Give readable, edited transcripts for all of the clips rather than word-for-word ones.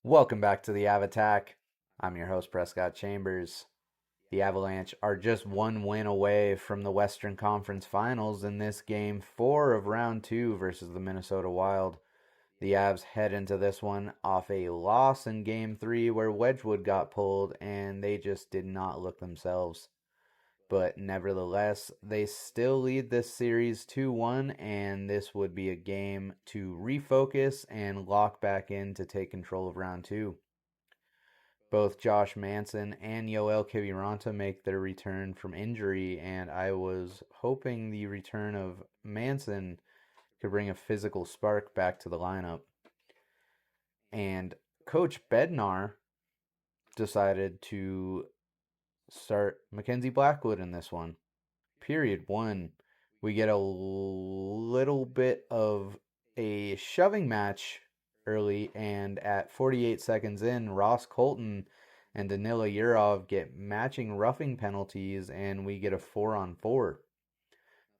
Welcome back to the Av Attack. I'm your host, Prescott Chambers. The Avalanche are just one win away from the Western Conference Finals in this game 4 of round 2 versus the Minnesota Wild. The Avs head into this one off a loss in game 3 where Wedgwood got pulled and they just did not look themselves. But nevertheless, they still lead this series 2-1, and this would be a game to refocus and lock back in to take control of round 2. Both Josh Manson and Yoel Kiviranta make their return from injury, and I was hoping the return of Manson could bring a physical spark back to the lineup. And Coach Bednar decided to start Mackenzie Blackwood in this one. Period 1. We get a little bit of a shoving match early, and at 48 seconds in, Ross Colton and Danila Yurov get matching roughing penalties, and we get a 4-on-4.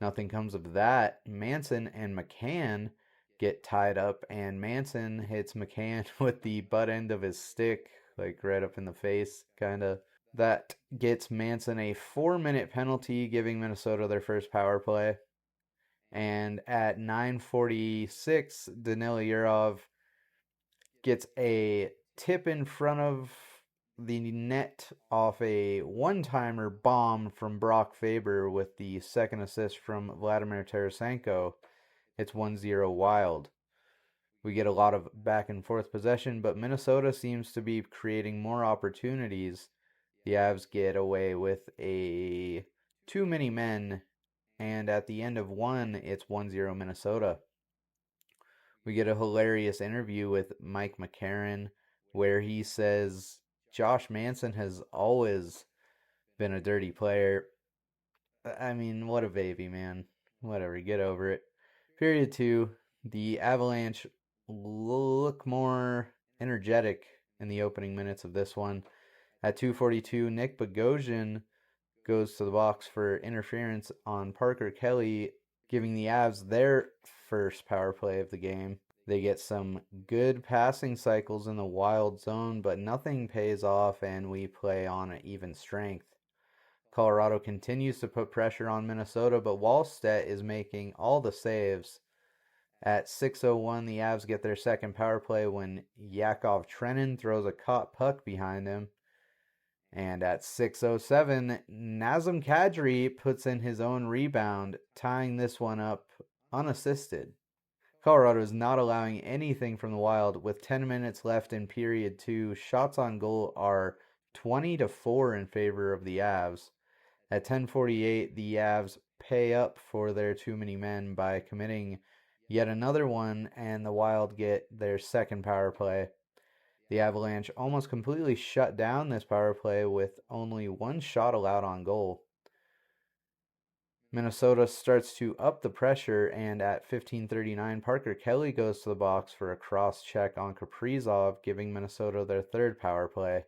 Nothing comes of that. Manson and McCann get tied up, and Manson hits McCann with the butt end of his stick, like right up in the face, kind of. That gets Manson a 4-minute penalty, giving Minnesota their first power play. And at 9:46, Danila Yurov gets a tip in front of the net off a one-timer bomb from Brock Faber with the second assist from Vladimir Tarasenko. It's 1-0 Wild. We get a lot of back and forth possession, but Minnesota seems to be creating more opportunities. The Avs get away with a too many men, and at the end of one, it's 1-0 Minnesota. We get a hilarious interview with Mike McCarron where he says Josh Manson has always been a dirty player. I mean, what a baby, man. Whatever, get over it. Period 2, the Avalanche look more energetic in the opening minutes of this one. At 2:42, Nick Bogosian goes to the box for interference on Parker Kelly, giving the Avs their first power play of the game. They get some good passing cycles in the Wild zone, but nothing pays off, and we play on an even strength. Colorado continues to put pressure on Minnesota, but Wallstedt is making all the saves. At 6:01, the Avs get their second power play when Yakov Trenin throws a caught puck behind him. And at 6:07, Nazem Kadri puts in his own rebound, tying this one up unassisted. Colorado is not allowing anything from the Wild. With 10 minutes left in period 2, shots on goal are 20-4 in favor of the Avs. At 10:48, the Avs pay up for their too many men by committing yet another one, and the Wild get their second power play. The Avalanche almost completely shut down this power play with only one shot allowed on goal. Minnesota starts to up the pressure, and at 15:39, Parker Kelly goes to the box for a cross check on Kaprizov, giving Minnesota their third power play.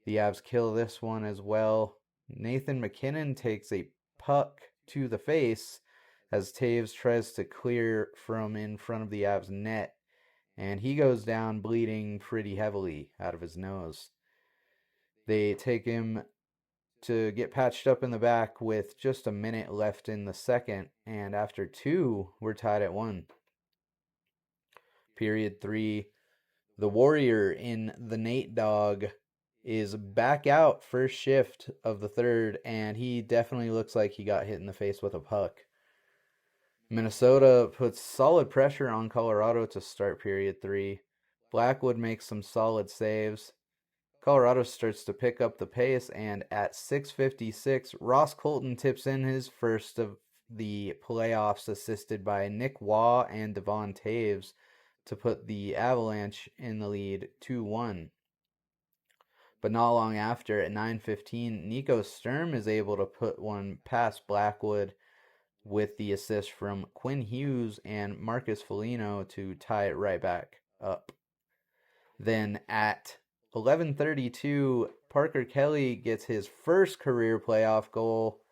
The Avs kill this one as well. Nathan MacKinnon takes a puck to the face as Taves tries to clear from in front of the Avs net, and he goes down bleeding pretty heavily out of his nose. They take him to get patched up in the back with just a minute left in the second, and after 2, we're tied at 1. Period 3, the Warrior in the Nate Dog is back out first shift of the third, and he definitely looks like he got hit in the face with a puck. Minnesota puts solid pressure on Colorado to start period 3. Blackwood makes some solid saves. Colorado starts to pick up the pace, and at 6:56, Ross Colton tips in his first of the playoffs, assisted by Nick Waugh and Devon Taves, to put the Avalanche in the lead 2-1. But not long after, at 9:15, Nico Sturm is able to put one past Blackwood with the assist from Quinn Hughes and Marcus Foligno to tie it right back up. Then at 11:32, Parker Kelly gets his first career playoff goal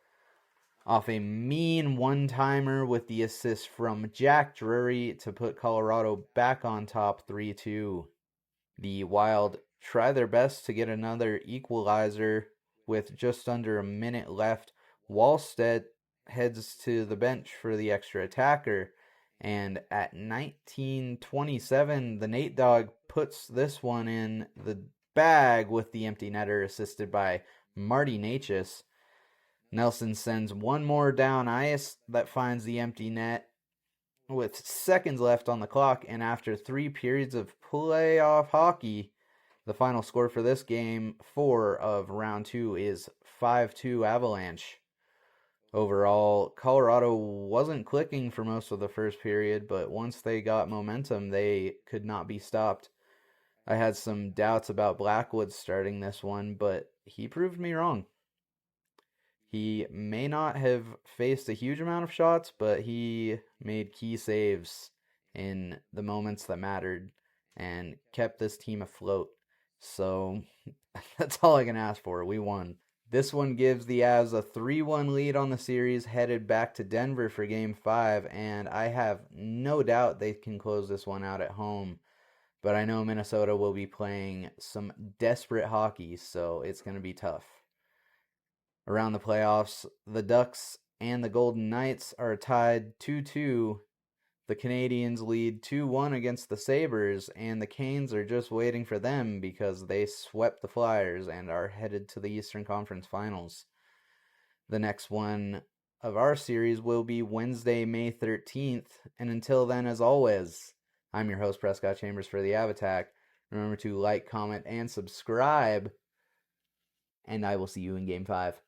off a mean one-timer with the assist from Jack Drury to put Colorado back on top 3-2. The Wild try their best to get another equalizer with just under a minute left. Wallstedt heads to the bench for the extra attacker, and at 19:27, the Nate Dog puts this one in the bag with the empty netter, assisted by Marty Natchez. Nelson sends one more down ice that finds the empty net with seconds left on the clock, and after 3 periods of playoff hockey, the final score for this game 4 of round 2 is 5-2 Avalanche. Overall, Colorado wasn't clicking for most of the first period, but once they got momentum, they could not be stopped. I had some doubts about Blackwood starting this one, but he proved me wrong. He may not have faced a huge amount of shots, but he made key saves in the moments that mattered and kept this team afloat. So that's all I can ask for. We won. This one gives the Avs a 3-1 lead on the series, headed back to Denver for Game 5, and I have no doubt they can close this one out at home. But I know Minnesota will be playing some desperate hockey, so it's going to be tough. Around the playoffs, the Ducks and the Golden Knights are tied 2-2. The Canadiens lead 2-1 against the Sabres, and the Canes are just waiting for them because they swept the Flyers and are headed to the Eastern Conference Finals. The next one of our series will be Wednesday, May 13th, and until then, as always, I'm your host, Prescott Chambers for the Av Attack. Remember to like, comment, and subscribe, and I will see you in Game 5.